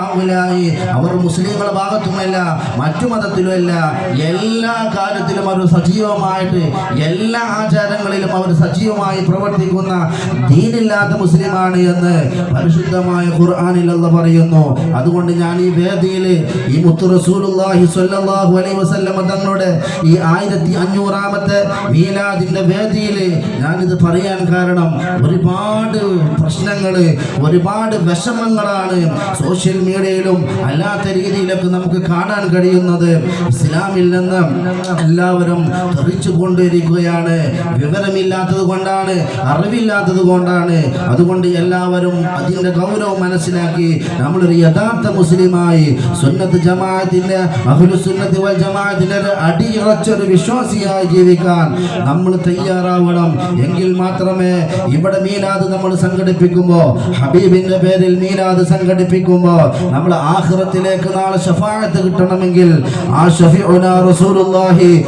അവർ മുസ്ലിങ്ങളുടെ ഭാഗത്തുമല്ല, മറ്റു മതത്തിലുമല്ല, എല്ലാ കാര്യത്തിലും അവർ സജീവമായിട്ട് എല്ലാ ആചാരങ്ങളിലും അവർ സജീവമായി പ്രവർത്തിക്കുന്ന ദീനില്ലാത്ത മുസ്ലിമാണ് എന്ന് പരിശുദ്ധമായ ഖുർആനിൽ അല്ലാഹു പറയുന്നു. അതുകൊണ്ട് ഞാൻ ഈ വേദിയിൽ ഈ മുത്തു റസൂലുള്ളാഹി സ്വല്ലല്ലാഹു അലൈഹി വസല്ലം തങ്ങളുടെ ഈ 1500ാമത്തെ മീലാദിന്റെ വേദിയിൽ ഞാനിത് പറയാൻ കാരണം ഒരുപാട് പ്രശ്നങ്ങൾ, ഒരുപാട് വിഷമങ്ങളാണ് സോഷ്യൽ മീഡിയയിലും അല്ലാത്ത രീതിയിലൊക്കെ നമുക്ക് കാണാൻ കഴിയുന്നത്. ഇസ്ലാമിൽ നിന്ന് എല്ലാവരും തെറിച്ചു കൊണ്ടിരിക്കുകയാണ്. വിവരമില്ലാത്തത് കൊണ്ടാണ്, അറിവില്ലാത്തത് കൊണ്ടാണ്. അതുകൊണ്ട് എല്ലാവരും അതിൻ്റെ ഗൗരവം മനസ്സിലാക്കി നമ്മളൊരു യഥാർത്ഥ മുസ്ലിമായി സുന്നത്ത് ജമാഅത്തിന്റെ അഹ്ലുസുന്നത്തി വൽ ജമാഅത്തിന്റെ അടിയുറച്ചൊരു വിശ്വാസിയായി ജീവിക്കാൻ നമ്മൾ തയ്യാറാവണം. എങ്കിൽ മാത്രമേ ഇവിടെ മീലാദ് നമ്മൾ സംഘടിപ്പിക്കുമ്പോൾ, ഹബീബിന്റെ പേരിൽ മീലാദ് സംഘടിപ്പിക്കുമ്പോൾ നമ്മൾ ആഖിറത്തിലേക്ക് നാളെ ശഫാഅത്ത് കിട്ടണമെങ്കിൽ ആ ശഫീഉനാ റസൂലുള്ളാഹി